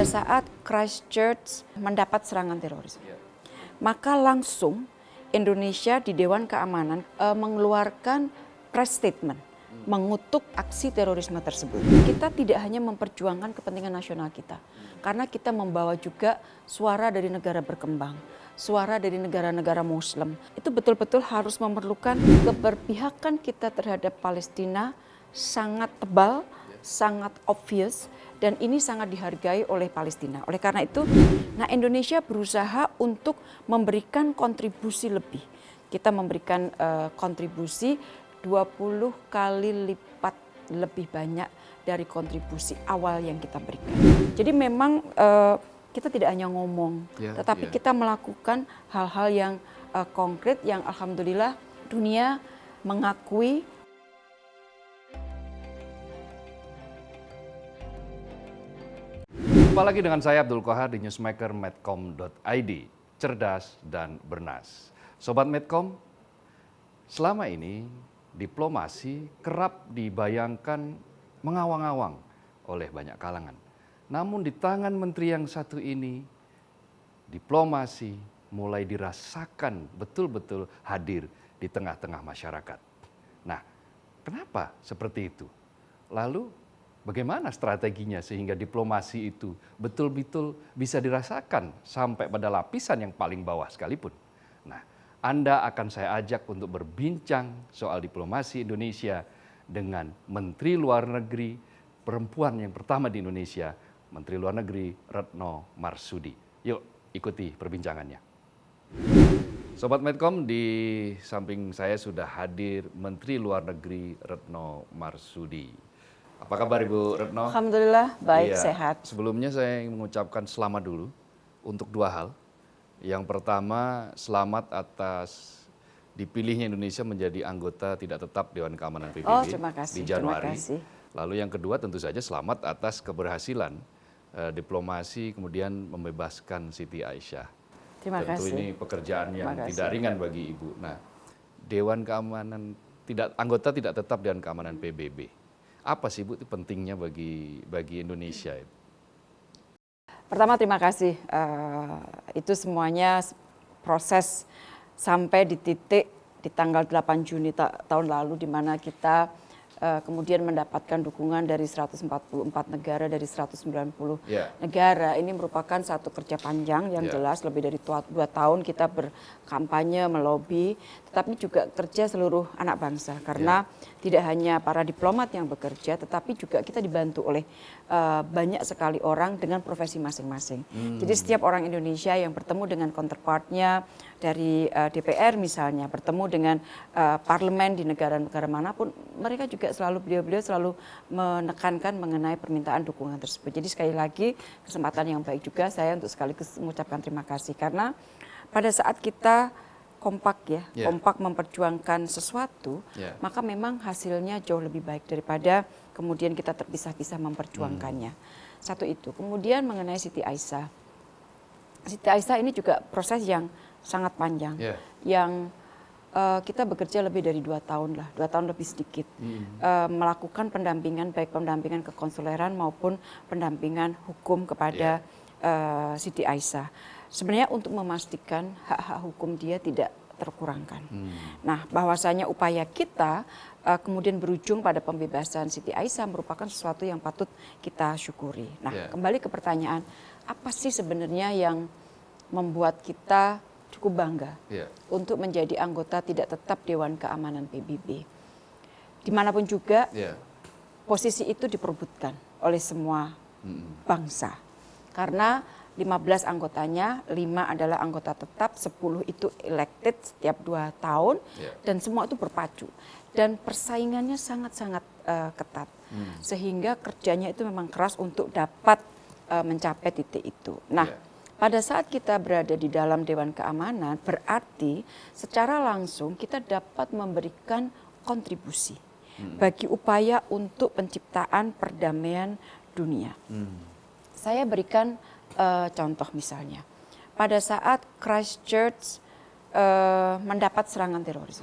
pada saat Christchurch mendapat serangan teroris, maka langsung Indonesia di Dewan Keamanan mengeluarkan press statement mengutuk aksi terorisme tersebut. Kita tidak hanya memperjuangkan kepentingan nasional kita, karena kita membawa juga suara dari negara berkembang, suara dari negara-negara Muslim. Itu betul-betul harus memerlukan keberpihakan kita terhadap Palestina sangat tebal, sangat obvious, dan ini sangat dihargai oleh Palestina. Oleh karena itu, Indonesia berusaha untuk memberikan kontribusi lebih. Kita memberikan kontribusi 20 kali lipat lebih banyak dari kontribusi awal yang kita berikan. Jadi memang kita tidak hanya ngomong, tetapi kita melakukan hal-hal yang konkret yang alhamdulillah dunia mengakui. Jumpa lagi dengan saya Abdul Qahar di Newsmaker Medcom.id, cerdas dan bernas. Sobat Medcom, selama ini diplomasi kerap dibayangkan mengawang-awang oleh banyak kalangan. Namun di tangan menteri yang satu ini, diplomasi mulai dirasakan betul-betul hadir di tengah-tengah masyarakat. Nah, kenapa seperti itu? Lalu bagaimana strateginya sehingga diplomasi itu betul-betul bisa dirasakan sampai pada lapisan yang paling bawah sekalipun? Nah, Anda akan saya ajak untuk berbincang soal diplomasi Indonesia dengan Menteri Luar Negeri perempuan yang pertama di Indonesia, Menteri Luar Negeri Retno Marsudi. Yuk ikuti perbincangannya. Sobat Medcom, di samping saya sudah hadir Menteri Luar Negeri Retno Marsudi. Apa kabar Ibu Retno? Alhamdulillah baik, Iya, sehat. Sebelumnya saya ingin mengucapkan selamat dulu untuk dua hal. Yang pertama, selamat atas dipilihnya Indonesia menjadi anggota tidak tetap Dewan Keamanan PBB Terima kasih, di Januari. terima kasih. Lalu yang kedua tentu saja selamat atas keberhasilan diplomasi kemudian membebaskan Siti Aisyah. Terima Tentu kasih. ini pekerjaan yang Terima tidak kasih. ringan bagi Ibu. Nah, Dewan Keamanan anggota tidak tetap Dewan Keamanan PBB. Apa sih Bu itu pentingnya bagi Indonesia? Pertama terima kasih, itu semuanya proses sampai di titik di tanggal 8 Juni tahun lalu di mana kita kemudian mendapatkan dukungan dari 144 negara dari 190 negara. Ini merupakan satu kerja panjang yang jelas lebih dari 2 tahun kita berkampanye, melobi, tetapi juga kerja seluruh anak bangsa karena tidak hanya para diplomat yang bekerja, tetapi juga kita dibantu oleh banyak sekali orang dengan profesi masing-masing. Jadi setiap orang Indonesia yang bertemu dengan counterpartnya dari DPR misalnya, bertemu dengan parlemen di negara-negara manapun, mereka juga beliau-beliau selalu menekankan mengenai permintaan dukungan tersebut. Jadi sekali lagi kesempatan yang baik juga saya untuk sekaligus mengucapkan terima kasih karena pada saat kita kompak kompak memperjuangkan sesuatu, maka memang hasilnya jauh lebih baik daripada kemudian kita terpisah-pisah memperjuangkannya. Satu itu. Kemudian mengenai Siti Aisyah. Siti Aisyah ini juga proses yang sangat panjang, yang kita bekerja lebih dari 2 tahun lah, 2 tahun lebih sedikit, melakukan pendampingan baik pendampingan kekonsuleran maupun pendampingan hukum kepada Siti Aisyah. Sebenarnya untuk memastikan hak-hak hukum dia tidak terkurangkan. Nah, bahwasanya upaya kita kemudian berujung pada pembebasan Siti Aisyah merupakan sesuatu yang patut kita syukuri. Nah, kembali ke pertanyaan, apa sih sebenarnya yang membuat kita cukup bangga untuk menjadi anggota tidak tetap Dewan Keamanan PBB. Dimanapun juga posisi itu diperebutkan oleh semua bangsa. Karena 15 anggotanya, 5 adalah anggota tetap, 10 itu elected setiap 2 tahun, dan semua itu berpacu. Dan persaingannya sangat-sangat ketat. Sehingga kerjanya itu memang keras untuk dapat mencapai titik itu. Nah, pada saat kita berada di dalam Dewan Keamanan, berarti secara langsung kita dapat memberikan kontribusi bagi upaya untuk penciptaan perdamaian dunia. Saya berikan contoh misalnya, pada saat Christchurch mendapat serangan teroris,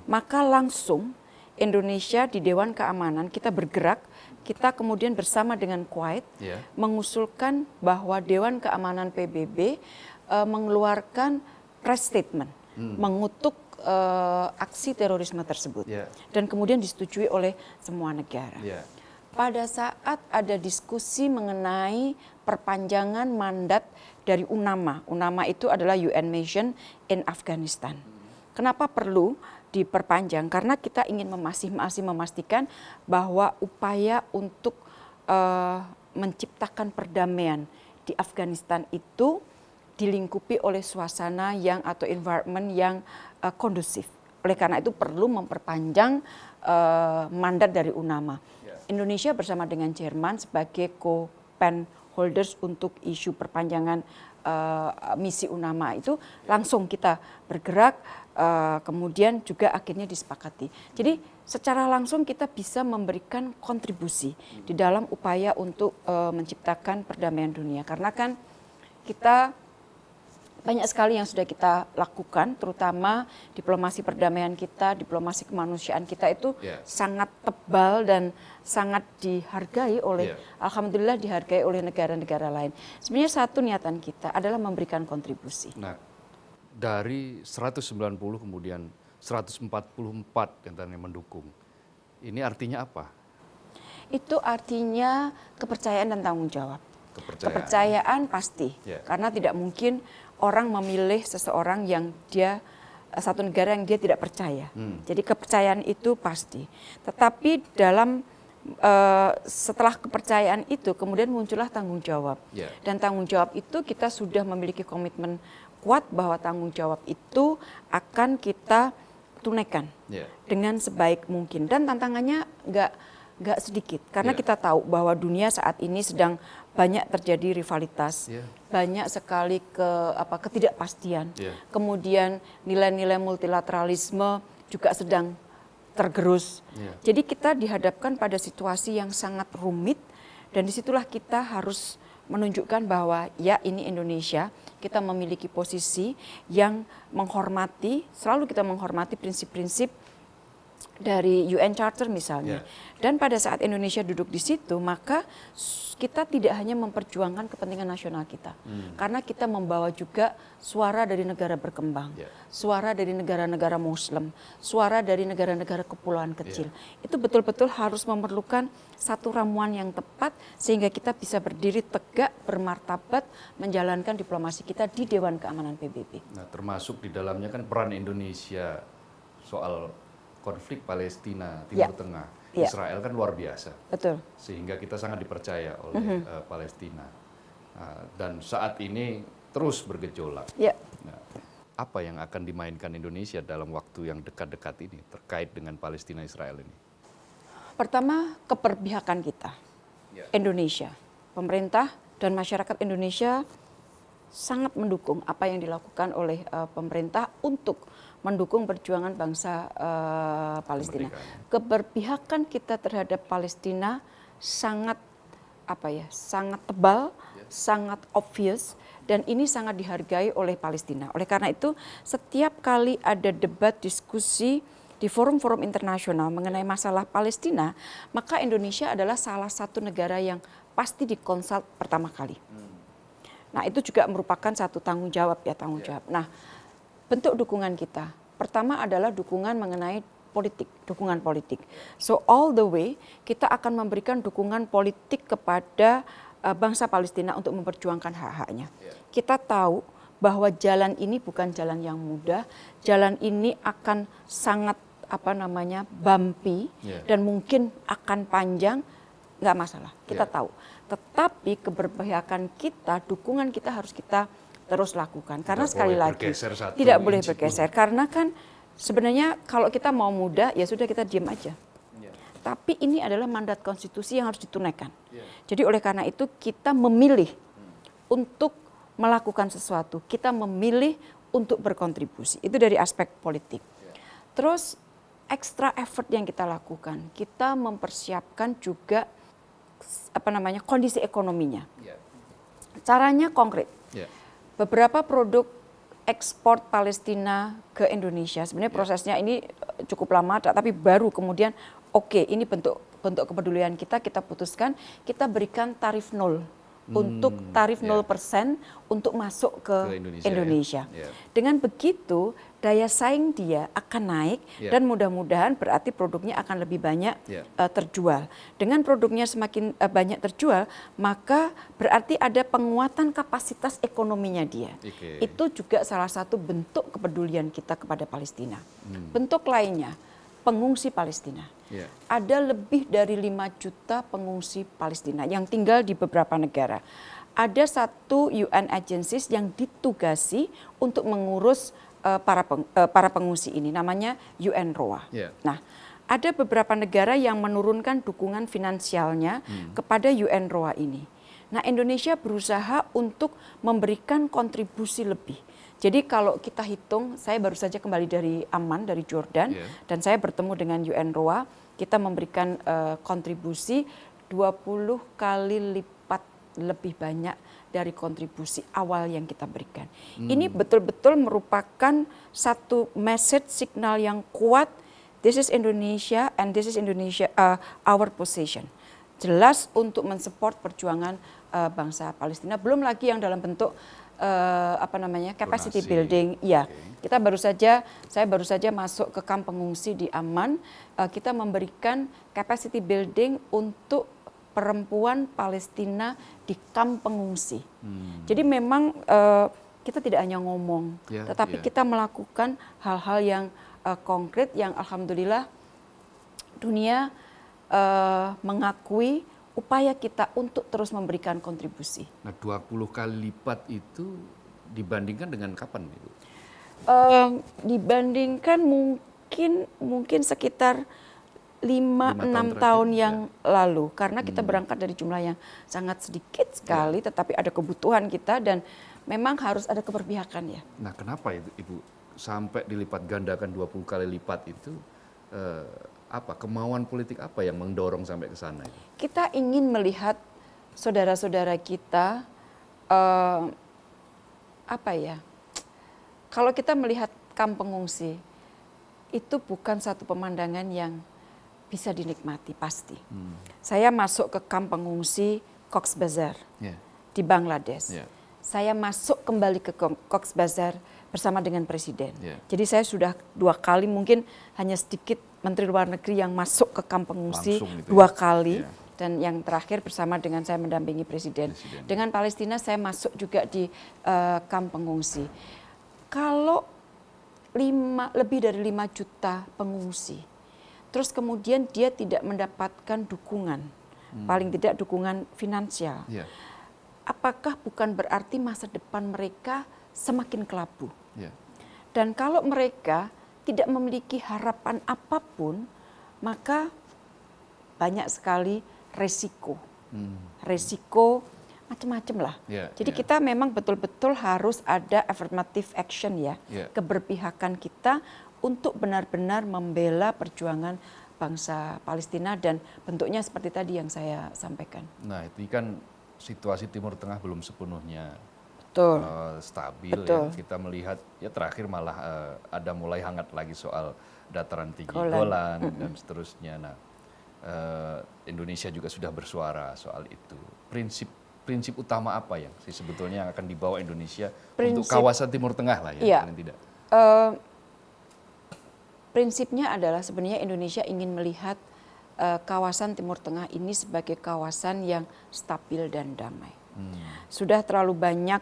maka langsung Indonesia di Dewan Keamanan kita bergerak, kita kemudian bersama dengan Kuwait mengusulkan bahwa Dewan Keamanan PBB mengeluarkan press statement mengutuk aksi terorisme tersebut dan kemudian disetujui oleh semua negara. Pada saat ada diskusi mengenai perpanjangan mandat dari UNAMA. UNAMA itu adalah UN Mission in Afghanistan. Kenapa perlu diperpanjang? Karena kita ingin masih memastikan bahwa upaya untuk menciptakan perdamaian di Afghanistan itu dilingkupi oleh suasana yang atau environment yang kondusif. Oleh karena itu perlu memperpanjang mandat dari UNAMA. Indonesia bersama dengan Jerman sebagai co-pen holders untuk isu perpanjangan misi UNAMA itu langsung kita bergerak, kemudian juga akhirnya disepakati. Jadi secara langsung kita bisa memberikan kontribusi di dalam upaya untuk menciptakan perdamaian dunia. Karena kan kita banyak sekali yang sudah kita lakukan, terutama diplomasi perdamaian kita, diplomasi kemanusiaan kita itu sangat tebal dan sangat dihargai oleh, alhamdulillah dihargai oleh negara-negara lain. Sebenarnya satu niatan kita adalah memberikan kontribusi. Nah, dari 190 kemudian 144 yang tadi mendukung, ini artinya apa? Itu artinya kepercayaan dan tanggung jawab. Kepercayaan pasti, karena tidak mungkin orang memilih seseorang yang satu negara yang dia tidak percaya. Jadi kepercayaan itu pasti. Tetapi dalam setelah kepercayaan itu kemudian muncullah tanggung jawab. Dan tanggung jawab itu kita sudah memiliki komitmen kuat bahwa tanggung jawab itu akan kita tunaikan dengan sebaik mungkin. Dan tantangannya nggak sedikit, karena kita tahu bahwa dunia saat ini sedang banyak terjadi rivalitas, banyak sekali ketidakpastian, kemudian nilai-nilai multilateralisme juga sedang tergerus. Jadi kita dihadapkan pada situasi yang sangat rumit dan disitulah kita harus menunjukkan bahwa ya ini Indonesia, kita memiliki posisi yang selalu kita menghormati prinsip-prinsip dari UN Charter misalnya. Dan pada saat Indonesia duduk di situ, maka kita tidak hanya memperjuangkan kepentingan nasional kita. Karena kita membawa juga suara dari negara berkembang, suara dari negara-negara Muslim, suara dari negara-negara kepulauan kecil. Itu betul-betul harus memerlukan satu ramuan yang tepat sehingga kita bisa berdiri tegak, bermartabat, menjalankan diplomasi kita di Dewan Keamanan PBB. Nah, termasuk di dalamnya kan peran Indonesia soal konflik Palestina, Timur Tengah, Israel kan luar biasa. Betul. Sehingga kita sangat dipercaya oleh Palestina. Dan saat ini terus bergejolak. Nah, apa yang akan dimainkan Indonesia dalam waktu yang dekat-dekat ini terkait dengan Palestina Israel ini? Pertama, keberpihakan kita. Indonesia, pemerintah dan masyarakat Indonesia sangat mendukung apa yang dilakukan oleh pemerintah untuk mendukung perjuangan bangsa Palestina. Keberpihakan kita terhadap Palestina sangat sangat tebal, sangat obvious, dan ini sangat dihargai oleh Palestina. Oleh karena itu, setiap kali ada debat diskusi di forum-forum internasional mengenai masalah Palestina, maka Indonesia adalah salah satu negara yang pasti dikonsult pertama kali. Nah, itu juga merupakan satu tanggung jawab. Nah, bentuk dukungan kita pertama adalah dukungan mengenai dukungan politik. So all the way kita akan memberikan dukungan politik kepada bangsa Palestina untuk memperjuangkan hak-haknya. Kita tahu bahwa jalan ini bukan jalan yang mudah, jalan ini akan sangat bumpy dan mungkin akan panjang, nggak masalah. Kita tahu. Tetapi keberpihakan kita, dukungan kita harus kita terus lakukan. Karena sekali lagi tidak boleh bergeser. Karena kan sebenarnya kalau kita mau mudah ya sudah kita diam aja. Tapi ini adalah mandat konstitusi yang harus ditunaikan. Jadi oleh karena itu kita memilih untuk melakukan sesuatu. Kita memilih untuk berkontribusi. Itu dari aspek politik. Terus extra effort yang kita lakukan. Kita mempersiapkan juga kondisi ekonominya. Caranya konkret. Beberapa produk ekspor Palestina ke Indonesia. Sebenarnya prosesnya ini cukup lama, tapi baru kemudian ini bentuk kepedulian kita putuskan kita berikan tarif nol. Untuk tarif 0% untuk masuk ke Indonesia. Dengan begitu daya saing dia akan naik dan mudah-mudahan berarti produknya akan lebih banyak terjual. Dengan produknya semakin banyak terjual, maka berarti ada penguatan kapasitas ekonominya dia. Itu juga salah satu bentuk kepedulian kita kepada Palestina. Bentuk lainnya, pengungsi Palestina. Ada lebih dari 5 juta pengungsi Palestina yang tinggal di beberapa negara. Ada satu UN agencies yang ditugasi untuk mengurus para pengungsi ini, namanya UNRWA. Nah, ada beberapa negara yang menurunkan dukungan finansialnya kepada UNRWA ini. Nah, Indonesia berusaha untuk memberikan kontribusi lebih. Jadi kalau kita hitung, saya baru saja kembali dari Amman, dari Jordan, dan saya bertemu dengan UNRWA, kita memberikan kontribusi 20 kali lipat lebih banyak dari kontribusi awal yang kita berikan. Ini betul-betul merupakan satu message signal yang kuat, this is Indonesia and this is Indonesia our position. Jelas untuk mensupport perjuangan bangsa Palestina, belum lagi yang dalam bentuk capacity building. Saya baru saja masuk ke kamp pengungsi di Amman. Kita memberikan capacity building untuk perempuan Palestina di kamp pengungsi. Jadi memang kita tidak hanya ngomong, tetapi kita melakukan hal-hal yang konkret yang alhamdulillah dunia mengakui upaya kita untuk terus memberikan kontribusi. Nah, 20 kali lipat itu dibandingkan dengan kapan, Ibu? Dibandingkan mungkin sekitar 5-6 tahun yang lalu. Karena kita berangkat dari jumlah yang sangat sedikit sekali, tetapi ada kebutuhan kita dan memang harus ada keberpihakan ya. Nah, kenapa Ibu sampai dilipat gandakan 20 kali lipat itu? Kemauan politik apa yang mendorong sampai ke sana? Kita ingin melihat saudara-saudara kita, kalau kita melihat kamp pengungsi, itu bukan satu pemandangan yang bisa dinikmati pasti. Saya masuk ke kamp pengungsi Cox's Bazar di Bangladesh. Saya masuk kembali ke Cox's Bazar bersama dengan Presiden. Jadi saya sudah 2 kali, mungkin hanya sedikit Menteri Luar Negeri yang masuk ke kamp pengungsi 2 kali. Dan yang terakhir bersama dengan saya mendampingi Presiden. Dengan Palestina saya masuk juga di kamp pengungsi. Kalau lebih dari 5 juta pengungsi, terus kemudian dia tidak mendapatkan dukungan, paling tidak dukungan finansial. Apakah bukan berarti masa depan mereka semakin kelabu? Dan kalau mereka tidak memiliki harapan apapun, maka banyak sekali resiko. Resiko macam-macam lah. Jadi kita memang betul-betul harus ada affirmative action ya, keberpihakan kita untuk benar-benar membela perjuangan bangsa Palestina dan bentuknya seperti tadi yang saya sampaikan. Nah, itu kan situasi Timur Tengah belum sepenuhnya stabil. Ya. Kita melihat ya terakhir malah ada mulai hangat lagi soal dataran tinggi Golan dan seterusnya. Nah, Indonesia juga sudah bersuara soal itu. Prinsip utama apa yang sebetulnya yang akan dibawa Indonesia untuk kawasan Timur Tengah lah ya, paling tidak? Prinsipnya adalah sebenarnya Indonesia ingin melihat kawasan Timur Tengah ini sebagai kawasan yang stabil dan damai. Sudah terlalu banyak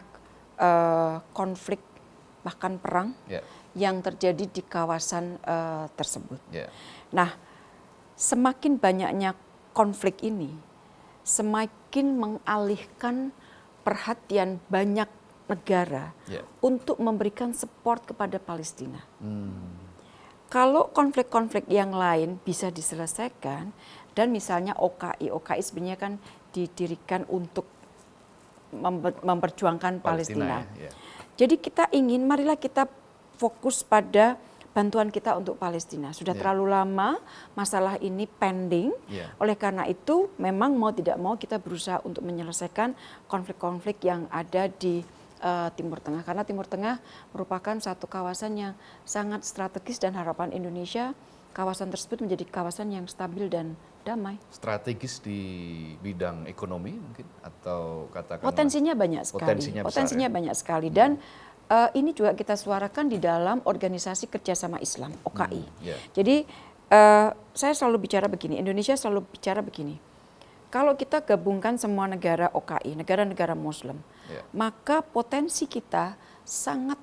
konflik bahkan perang yang terjadi di kawasan tersebut. Nah, semakin banyaknya konflik ini, semakin mengalihkan perhatian banyak negara untuk memberikan support kepada Palestina. Kalau konflik-konflik yang lain bisa diselesaikan, dan misalnya OKI sebenarnya kan didirikan untuk memperjuangkan Palestina. Jadi kita ingin, marilah kita fokus pada bantuan kita untuk Palestina. Sudah terlalu lama masalah ini pending. Oleh karena itu memang mau tidak mau kita berusaha untuk menyelesaikan konflik-konflik yang ada di Timur Tengah, karena Timur Tengah merupakan satu kawasan yang sangat strategis dan harapan Indonesia kawasan tersebut menjadi kawasan yang stabil dan damai. Strategis di bidang ekonomi mungkin atau katakanlah Potensinya banyak sekali. Potensinya banyak sekali dan ini juga kita suarakan di dalam Organisasi Kerjasama Islam (OKI). Jadi saya selalu bicara begini, Indonesia selalu bicara begini. Kalau kita gabungkan semua negara OKI, negara-negara Muslim, maka potensi kita sangat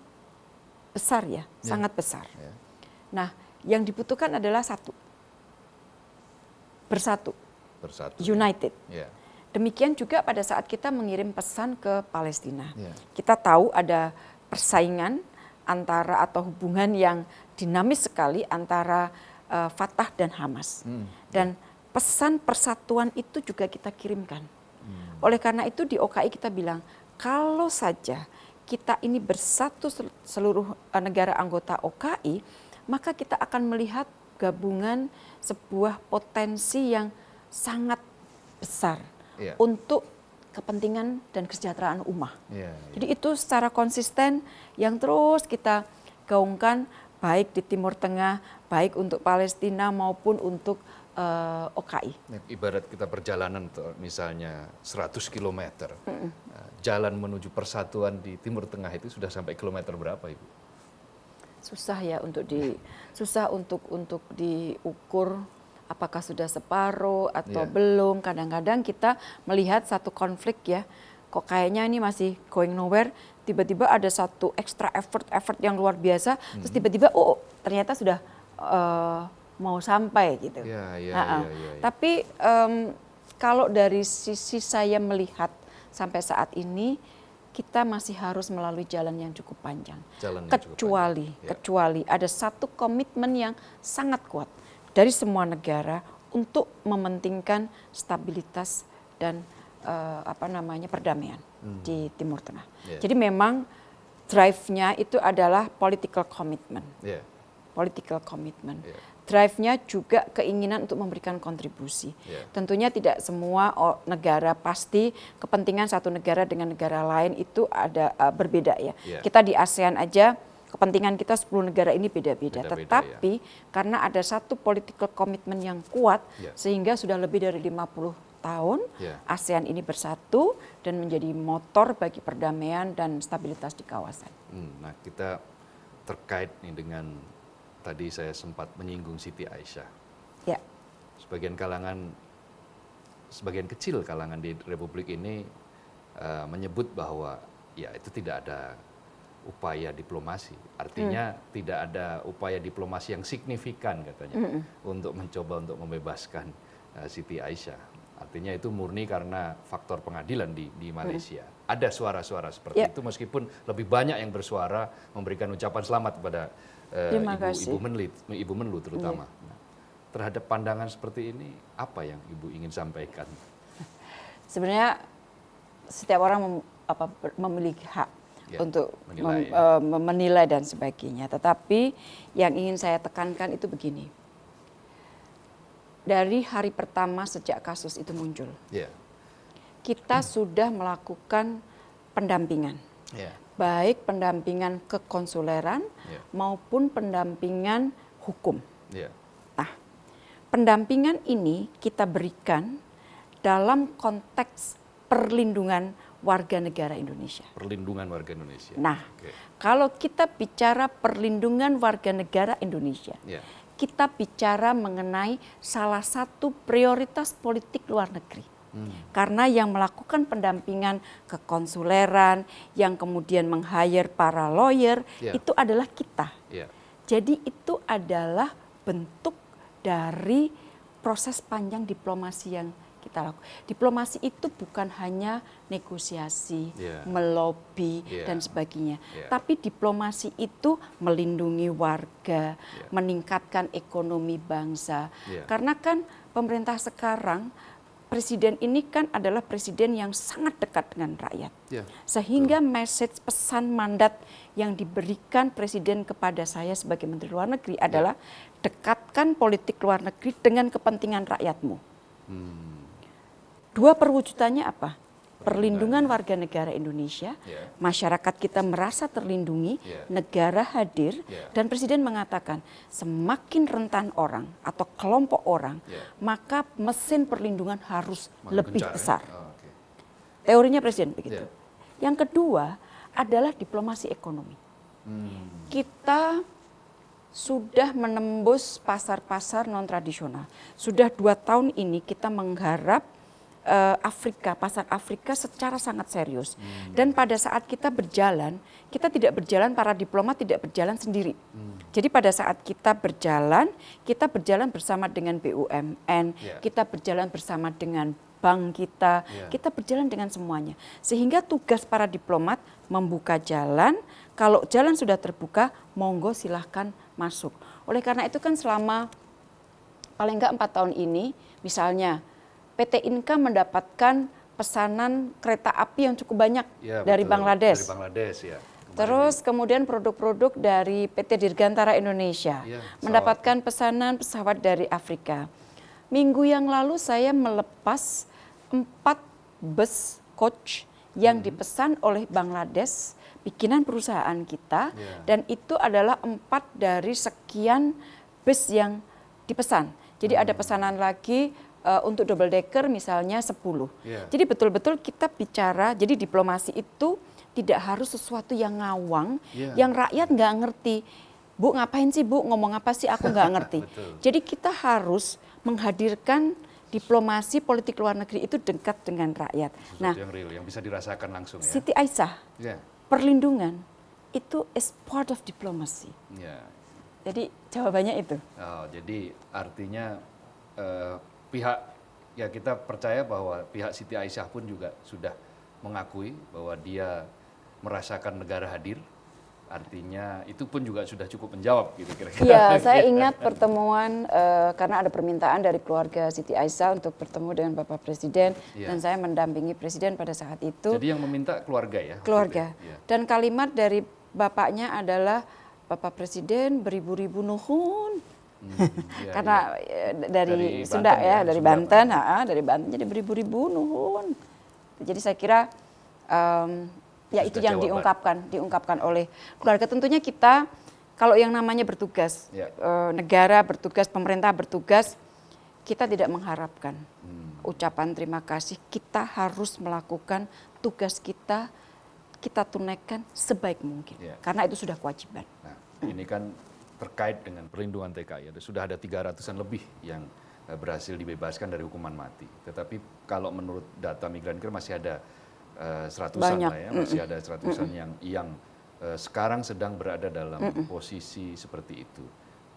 besar ya, sangat besar. Nah, yang dibutuhkan adalah bersatu, united. Demikian juga pada saat kita mengirim pesan ke Palestina. Kita tahu ada persaingan antara atau hubungan yang dinamis sekali antara Fatah dan Hamas. Dan pesan persatuan itu juga kita kirimkan. Oleh karena itu di OKI kita bilang, kalau saja kita ini bersatu seluruh negara anggota OKI, maka kita akan melihat gabungan sebuah potensi yang sangat besar untuk kepentingan dan kesejahteraan ummah. Jadi itu secara konsisten yang terus kita gaungkan baik di Timur Tengah, baik untuk Palestina maupun untuk OKI. Ibarat kita perjalanan misalnya 100 km, jalan menuju persatuan di Timur Tengah itu sudah sampai kilometer berapa, Ibu? Susah ya untuk diukur apakah sudah separuh atau belum. Kadang-kadang kita melihat satu konflik ya, kok kayaknya ini masih going nowhere, tiba-tiba ada satu extra effort yang luar biasa, terus tiba-tiba ternyata sudah mau sampai gitu. Tapi kalau dari sisi saya melihat sampai saat ini kita masih harus melalui jalan yang cukup panjang. Kecuali ada satu komitmen yang sangat kuat dari semua negara untuk mementingkan stabilitas dan perdamaian di Timur Tengah. Jadi memang drive-nya itu adalah political commitment. Drive-nya juga keinginan untuk memberikan kontribusi. Tentunya tidak semua negara pasti kepentingan satu negara dengan negara lain itu ada berbeda ya. Kita di ASEAN aja kepentingan kita 10 negara ini beda-beda. Tetapi karena ada satu political commitment yang kuat sehingga sudah lebih dari 50 tahun ASEAN ini bersatu dan menjadi motor bagi perdamaian dan stabilitas di kawasan. Nah, kita terkait nih dengan tadi saya sempat menyinggung Siti Aisyah. Sebagian kecil kalangan di Republik ini menyebut bahwa ya itu tidak ada upaya diplomasi. Artinya tidak ada upaya diplomasi yang signifikan katanya untuk mencoba untuk membebaskan Siti Aisyah. Artinya itu murni karena faktor pengadilan di Malaysia. Ada suara-suara seperti itu meskipun lebih banyak yang bersuara memberikan ucapan selamat kepada Ibu Menlu terutama. Nah, terhadap pandangan seperti ini apa yang Ibu ingin sampaikan? Sebenarnya setiap orang memiliki hak untuk menilai dan sebagainya. Tetapi yang ingin saya tekankan itu begini. Dari hari pertama sejak kasus itu muncul, kita sudah melakukan pendampingan. Baik pendampingan kekonsuleran maupun pendampingan hukum. Nah, pendampingan ini kita berikan dalam konteks perlindungan warga negara Indonesia. Perlindungan warga Indonesia. Nah, kalau kita bicara perlindungan warga negara Indonesia, kita bicara mengenai salah satu prioritas politik luar negeri. Karena yang melakukan pendampingan kekonsuleran, yang kemudian meng-hire para lawyer, itu adalah kita. Jadi itu adalah bentuk dari proses panjang diplomasi yang kita lakukan. Diplomasi itu bukan hanya negosiasi, melobi, dan sebagainya. Tapi diplomasi itu melindungi warga, meningkatkan ekonomi bangsa. Karena kan pemerintah sekarang, presiden ini kan adalah presiden yang sangat dekat dengan rakyat. Sehingga message pesan mandat yang diberikan presiden kepada saya sebagai Menteri Luar Negeri adalah dekatkan politik luar negeri dengan kepentingan rakyatmu. Dua perwujudannya apa? perlindungan warga negara Indonesia, masyarakat kita merasa terlindungi, negara hadir, dan Presiden mengatakan semakin rentan orang atau kelompok orang, maka mesin perlindungan harus lebih besar. Teorinya Presiden begitu. Yang kedua adalah diplomasi ekonomi. Kita sudah menembus pasar-pasar non-tradisional. Sudah 2 tahun ini kita menggarap Afrika, pasar Afrika secara sangat serius. Dan pada saat kita berjalan, kita tidak berjalan, para diplomat tidak berjalan sendiri. Jadi pada saat kita berjalan bersama dengan BUMN, kita berjalan bersama dengan bank kita berjalan dengan semuanya. Sehingga tugas para diplomat membuka jalan, kalau jalan sudah terbuka, monggo silahkan masuk. Oleh karena itu kan selama paling enggak 4 tahun ini, misalnya PT Inka mendapatkan pesanan kereta api yang cukup banyak dari Bangladesh. Dari Bangladesh ya. Terus kemudian produk-produk dari PT Dirgantara Indonesia mendapatkan pesanan pesawat dari Afrika. Minggu yang lalu saya melepas 4 bus coach yang dipesan oleh Bangladesh, bikinan perusahaan kita, dan itu adalah 4 dari sekian bus yang dipesan. Jadi ada pesanan lagi untuk double decker misalnya 10. Jadi betul-betul kita bicara, jadi diplomasi itu tidak harus sesuatu yang ngawang, yang rakyat nggak ngerti. Bu ngapain sih Bu, ngomong apa sih, aku nggak ngerti. Jadi kita harus menghadirkan diplomasi politik luar negeri itu dekat dengan rakyat. Sesuatu yang real, yang bisa dirasakan langsung ya. Siti Aisyah, perlindungan itu is part of diplomacy. Jadi jawabannya itu. Jadi artinya pihak, ya kita percaya bahwa pihak Siti Aisyah pun juga sudah mengakui bahwa dia merasakan negara hadir. Artinya itu pun juga sudah cukup menjawab gitu kira-kira. Iya, saya ingat pertemuan karena ada permintaan dari keluarga Siti Aisyah untuk bertemu dengan Bapak Presiden dan saya mendampingi Presiden pada saat itu. Jadi yang meminta keluarga ya? Keluarga. Dan kalimat dari bapaknya adalah Bapak Presiden beribu-ribu nuhun. Karena dari Sunda ya, dari Banten, dari Banten jadi beribu-ribu nuhun. Jadi saya kira ya itu yang diungkapkan oleh keluarga. Tentunya kita kalau yang namanya bertugas, negara bertugas, pemerintah bertugas, kita tidak mengharapkan ucapan terima kasih. Kita harus melakukan tugas kita tunaikan sebaik mungkin, karena itu sudah kewajiban. Nah, ini kan terkait dengan perlindungan TKI, sudah ada 300-an lebih yang berhasil dibebaskan dari hukuman mati. Tetapi kalau menurut data Migrancare masih ada seratusan lah ya, masih ada seratusan yang sekarang sedang berada dalam posisi seperti itu.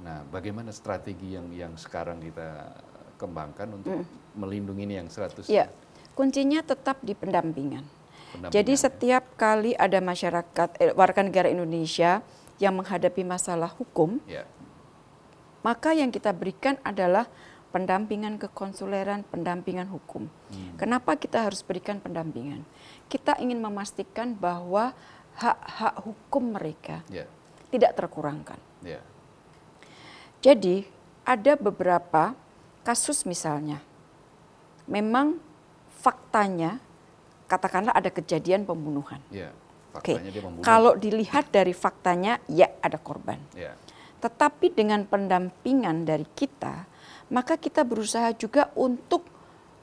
Nah, bagaimana strategi yang sekarang kita kembangkan untuk melindungi ini yang 100? Ya, kuncinya tetap di pendampingan. Jadi setiap kali ada masyarakat, warga negara Indonesia yang menghadapi masalah hukum, maka yang kita berikan adalah pendampingan kekonsuleran, pendampingan hukum. Kenapa kita harus berikan pendampingan? Kita ingin memastikan bahwa hak-hak hukum mereka tidak terkurangkan. Jadi ada beberapa kasus misalnya, memang faktanya katakanlah ada kejadian pembunuhan. Kalau dilihat dari faktanya, ya ada korban. Tetapi dengan pendampingan dari kita, maka kita berusaha juga untuk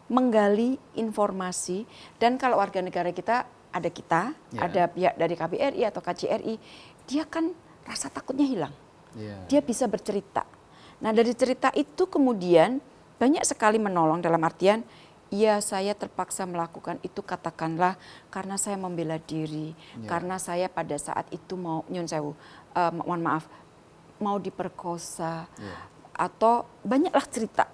menggali informasi, dan kalau warga negara kita, ada pihak dari KBRI atau KJRI, dia kan rasa takutnya hilang. Dia bisa bercerita. Nah, dari cerita itu kemudian banyak sekali menolong, dalam artian, ya saya terpaksa melakukan itu katakanlah karena saya membela diri, karena saya pada saat itu mau, mohon maaf, mau diperkosa, atau banyaklah cerita.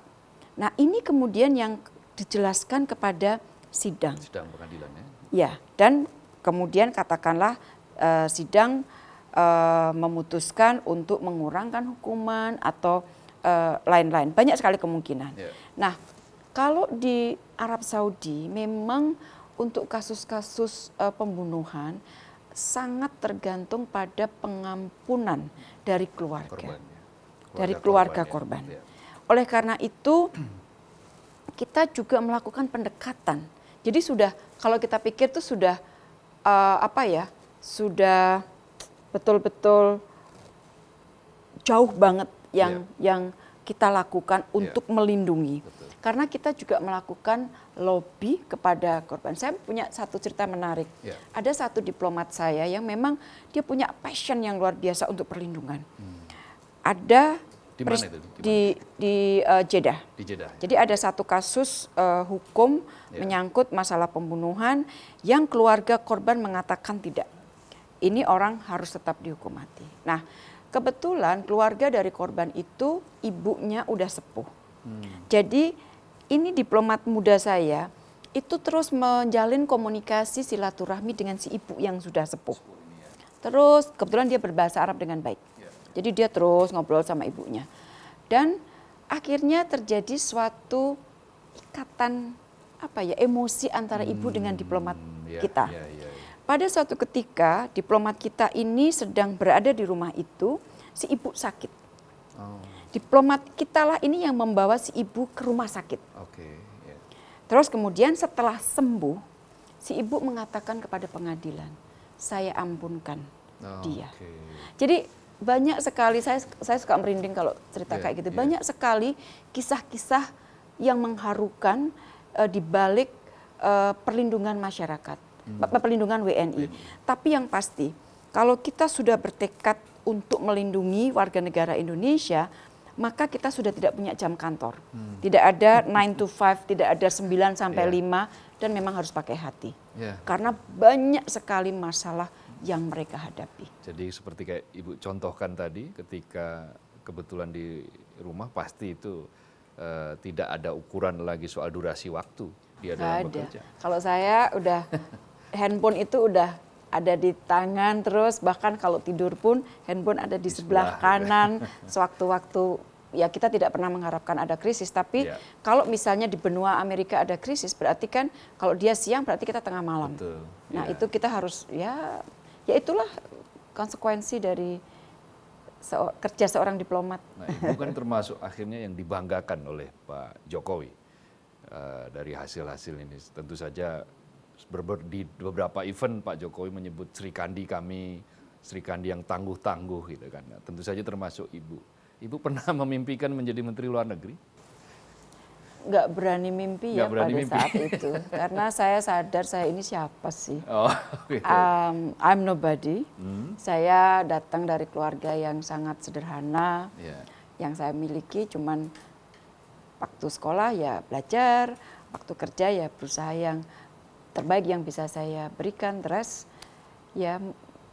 Nah, ini kemudian yang dijelaskan kepada sidang. Sidang pengadilan ya? Ya, dan kemudian katakanlah sidang memutuskan untuk mengurangkan hukuman atau lain-lain. Banyak sekali kemungkinan. Nah, kalau di Arab Saudi memang untuk kasus-kasus pembunuhan sangat tergantung pada pengampunan dari keluarga. Dari keluarga korban. Oleh karena itu kita juga melakukan pendekatan. Jadi sudah kalau kita pikir tuh sudah sudah betul-betul jauh banget yang kita lakukan untuk melindungi. Betul. Karena kita juga melakukan lobby kepada korban. Saya punya satu cerita menarik. Ada satu diplomat saya yang memang dia punya passion yang luar biasa untuk perlindungan. Ada Di mana itu? di Jeddah. Di Jeddah. Jadi ada satu kasus hukum menyangkut masalah pembunuhan yang keluarga korban mengatakan tidak. Ini orang harus tetap dihukum mati. Nah, kebetulan keluarga dari korban itu ibunya udah sepuh. Jadi ini diplomat muda saya itu terus menjalin komunikasi silaturahmi dengan si ibu yang sudah sepuh. Terus kebetulan dia berbahasa Arab dengan baik. Jadi dia terus ngobrol sama ibunya. Dan akhirnya terjadi suatu ikatan emosi antara ibu dengan diplomat kita. Pada suatu ketika diplomat kita ini sedang berada di rumah itu, si ibu sakit. Diplomat kita lah ini yang membawa si ibu ke rumah sakit. Terus kemudian setelah sembuh, si ibu mengatakan kepada pengadilan, saya ampunkan dia. Jadi banyak sekali, saya suka merinding kalau cerita kayak gitu. Banyak sekali kisah-kisah yang mengharukan di balik perlindungan masyarakat, perlindungan WNI. Tapi yang pasti, kalau kita sudah bertekad untuk melindungi warga negara Indonesia, maka kita sudah tidak punya jam kantor. Tidak ada 9 to 5, tidak ada 9 sampai 5, dan memang harus pakai hati. Karena banyak sekali masalah yang mereka hadapi. Jadi seperti kayak Ibu contohkan tadi, ketika kebetulan di rumah pasti itu tidak ada ukuran lagi soal durasi waktu dia dalam bekerja. Kalau saya udah handphone itu udah ada di tangan terus, bahkan kalau tidur pun handphone ada di sebelah kanan. Sewaktu-waktu ya kita tidak pernah mengharapkan ada krisis, tapi kalau misalnya di benua Amerika ada krisis, berarti kan kalau dia siang berarti kita tengah malam. Betul. Nah itu kita harus ya itulah konsekuensi dari kerja seorang diplomat. Nah, Ibu kan termasuk akhirnya yang dibanggakan oleh Pak Jokowi dari hasil-hasil ini. Tentu saja di beberapa event Pak Jokowi menyebut Sri Kandi kami, Sri Kandi yang tangguh-tangguh gitu kan. Nah, tentu saja termasuk Ibu. Ibu pernah memimpikan menjadi Menteri Luar Negeri? Nggak berani mimpi saat itu. Karena saya sadar saya ini siapa sih. I'm nobody. Saya datang dari keluarga yang sangat sederhana. Yang saya miliki cuman waktu sekolah ya belajar, waktu kerja ya berusaha yang terbaik yang bisa saya berikan. Terus ya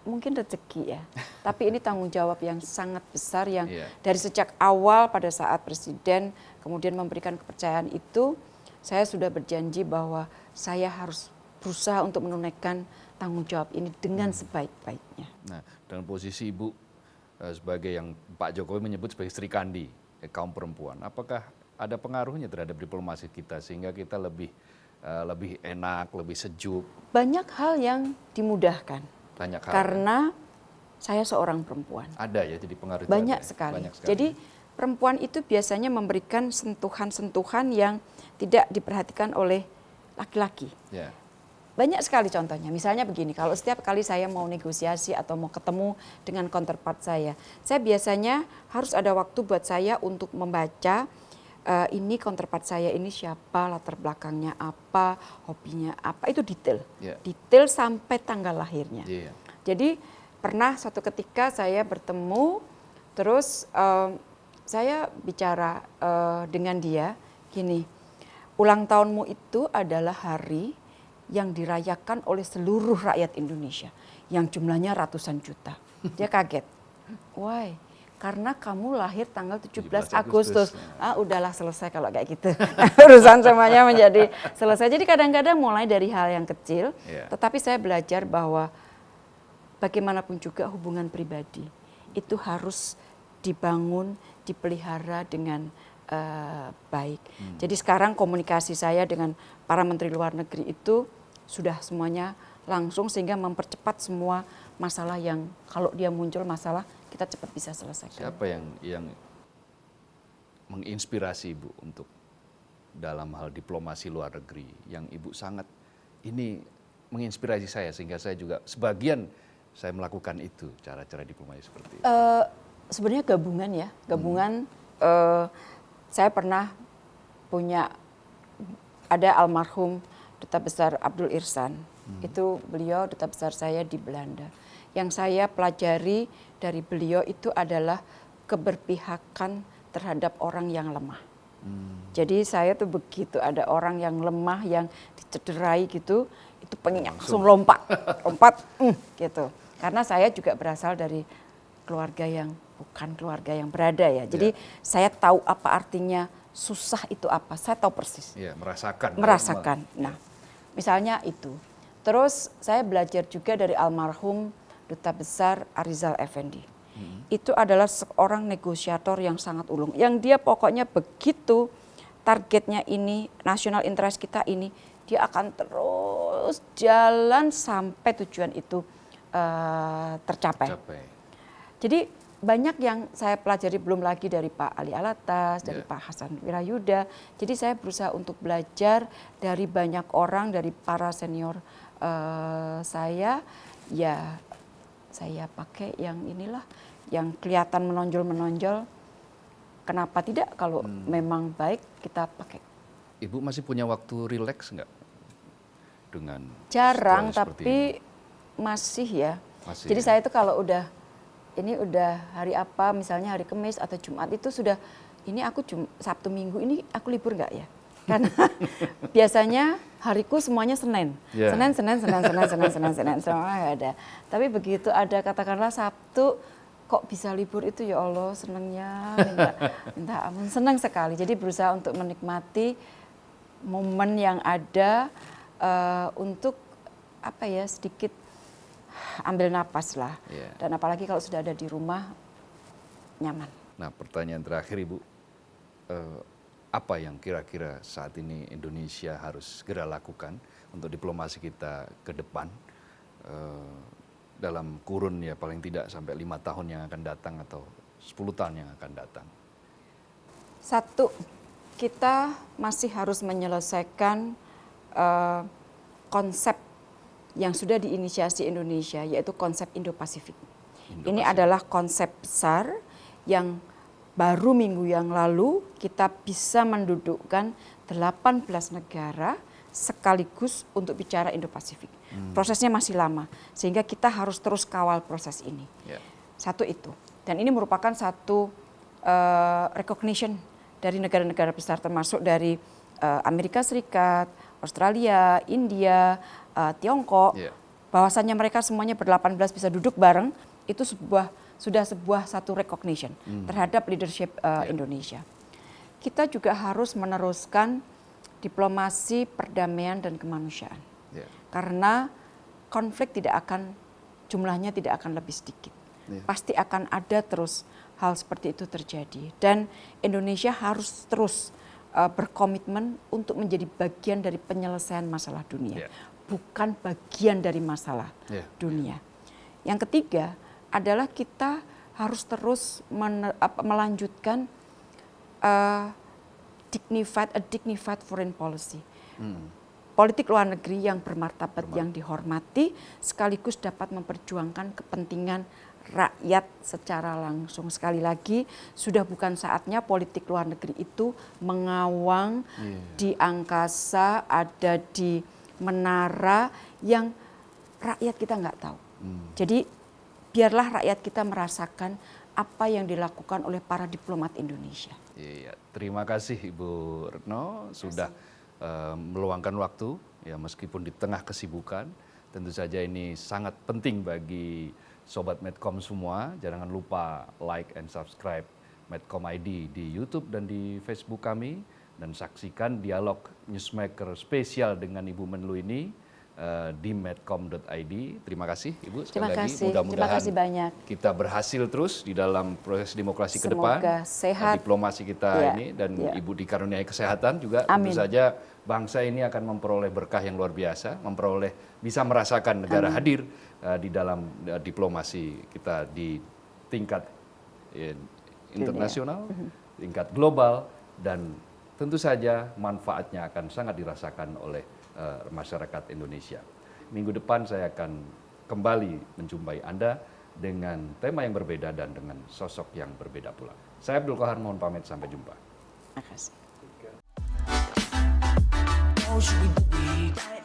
mungkin rezeki ya. Tapi ini tanggung jawab yang sangat besar yang dari sejak awal pada saat Presiden kemudian memberikan kepercayaan itu, saya sudah berjanji bahwa saya harus berusaha untuk menunaikan tanggung jawab ini dengan sebaik-baiknya. Nah, dengan posisi Ibu sebagai yang Pak Jokowi menyebut sebagai Sri Kandi, kaum perempuan, apakah ada pengaruhnya terhadap diplomasi kita sehingga kita lebih enak, lebih sejuk? Banyak hal yang dimudahkan. Banyak hal. Karena saya seorang perempuan. Ada ya, jadi pengaruh banyak sekali. Jadi perempuan itu biasanya memberikan sentuhan-sentuhan yang tidak diperhatikan oleh laki-laki. Banyak sekali contohnya. Misalnya begini, kalau setiap kali saya mau negosiasi atau mau ketemu dengan counterpart saya biasanya harus ada waktu buat saya untuk membaca ini counterpart saya ini siapa, latar belakangnya apa, hobinya apa, itu detail. Detail sampai tanggal lahirnya. Jadi pernah suatu ketika saya bertemu, terus saya bicara dengan dia, gini, ulang tahunmu itu adalah hari yang dirayakan oleh seluruh rakyat Indonesia, yang jumlahnya ratusan juta. Dia kaget, why? Karena kamu lahir tanggal 17 Agustus. Udahlah selesai kalau kayak gitu. Urusan semuanya menjadi selesai. Jadi kadang-kadang mulai dari hal yang kecil, tetapi saya belajar bahwa bagaimanapun juga hubungan pribadi itu harus dibangun, dipelihara dengan baik. Jadi sekarang komunikasi saya dengan para menteri luar negeri itu sudah semuanya langsung sehingga mempercepat semua masalah yang kalau dia muncul masalah kita cepat bisa selesaikan. Siapa yang menginspirasi Ibu untuk dalam hal diplomasi luar negeri yang Ibu sangat ini menginspirasi saya sehingga saya juga sebagian saya melakukan itu cara-cara diplomasi seperti itu. Sebenarnya gabungan. Saya pernah punya ada almarhum Duta Besar Abdul Ihsan. Itu beliau duta besar saya di Belanda. Yang saya pelajari dari beliau itu adalah keberpihakan terhadap orang yang lemah. Jadi saya tuh begitu ada orang yang lemah yang dicederai gitu, itu pengen langsung lompat gitu. Karena saya juga berasal dari keluarga yang bukan keluarga yang berada ya. Jadi saya tahu apa artinya susah itu apa. Saya tahu persis. Ya, merasakan. Nah, misalnya itu. Terus saya belajar juga dari almarhum Duta Besar Arizal Effendi. Itu adalah seorang negosiator yang sangat ulung. Yang dia pokoknya begitu targetnya ini, national interest kita ini, dia akan terus jalan sampai tujuan itu tercapai. Jadi banyak yang saya pelajari belum lagi dari Pak Ali Alatas, dari Pak Hasan Wirayuda. Jadi saya berusaha untuk belajar dari banyak orang, dari para senior saya. Ya saya pakai yang inilah, yang kelihatan menonjol-menonjol. Kenapa tidak kalau memang baik kita pakai. Ibu masih punya waktu rileks nggak? Dengan jarang, tapi masih ya. Jadi saya itu kalau udah hari apa, misalnya hari Kamis atau Jumat itu sudah, ini aku Sabtu Minggu ini aku libur nggak ya? Karena biasanya hariku semuanya Senin. Senin, semua ada. Tapi begitu ada katakanlah Sabtu, kok bisa libur itu ya Allah, senangnya minta ampun, senang sekali. Jadi berusaha untuk menikmati momen yang ada untuk apa ya, sedikit ambil napas lah. Dan apalagi kalau sudah ada di rumah, nyaman. Nah, pertanyaan terakhir Ibu, apa yang kira-kira saat ini Indonesia harus segera lakukan untuk diplomasi kita ke depan dalam kurun ya paling tidak sampai 5 tahun yang akan datang atau 10 tahun yang akan datang? Satu, kita masih harus menyelesaikan konsep yang sudah diinisiasi Indonesia, yaitu konsep Indo-Pasifik. Ini adalah konsep besar yang baru minggu yang lalu kita bisa mendudukkan 18 negara sekaligus untuk bicara Indo-Pasifik. Prosesnya masih lama, sehingga kita harus terus kawal proses ini. Satu itu. Dan ini merupakan satu recognition dari negara-negara besar, termasuk dari Amerika Serikat, Australia, India, Tiongkok, bahwasannya mereka semuanya ber-18 bisa duduk bareng, itu sudah sebuah satu recognition terhadap leadership Indonesia. Kita juga harus meneruskan diplomasi perdamaian dan kemanusiaan. Karena konflik jumlahnya tidak akan lebih sedikit. Pasti akan ada terus hal seperti itu terjadi. Dan Indonesia harus terus berkomitmen untuk menjadi bagian dari penyelesaian masalah dunia. Bukan bagian dari masalah dunia. Yang ketiga adalah kita harus terus melanjutkan dignified foreign policy. Politik luar negeri yang bermartabat, yang dihormati, sekaligus dapat memperjuangkan kepentingan rakyat secara langsung. Sekali lagi, sudah bukan saatnya politik luar negeri itu mengawang di angkasa, ada di menara yang rakyat kita nggak tahu. Jadi biarlah rakyat kita merasakan apa yang dilakukan oleh para diplomat Indonesia. Terima kasih Ibu Retno sudah meluangkan waktu, ya meskipun di tengah kesibukan. Tentu saja ini sangat penting bagi Sobat Medcom semua. Jangan lupa like and subscribe Medcom ID di YouTube dan di Facebook kami. Dan saksikan dialog Newsmaker spesial dengan Ibu Menlu ini di medcom.id. Terima kasih Ibu sekali lagi. Mudah-mudahan kita berhasil terus di dalam proses demokrasi ke depan. Sehat. Diplomasi kita ini dan Ibu dikaruniai kesehatan juga. Tentu saja bangsa ini akan memperoleh berkah yang luar biasa, bisa merasakan negara hadir di dalam diplomasi kita di tingkat internasional, tingkat global, dan tentu saja manfaatnya akan sangat dirasakan oleh masyarakat Indonesia. Minggu depan saya akan kembali menjumpai Anda dengan tema yang berbeda dan dengan sosok yang berbeda pula. Saya Abdul Qahar, mohon pamit, sampai jumpa. Terima kasih. Should we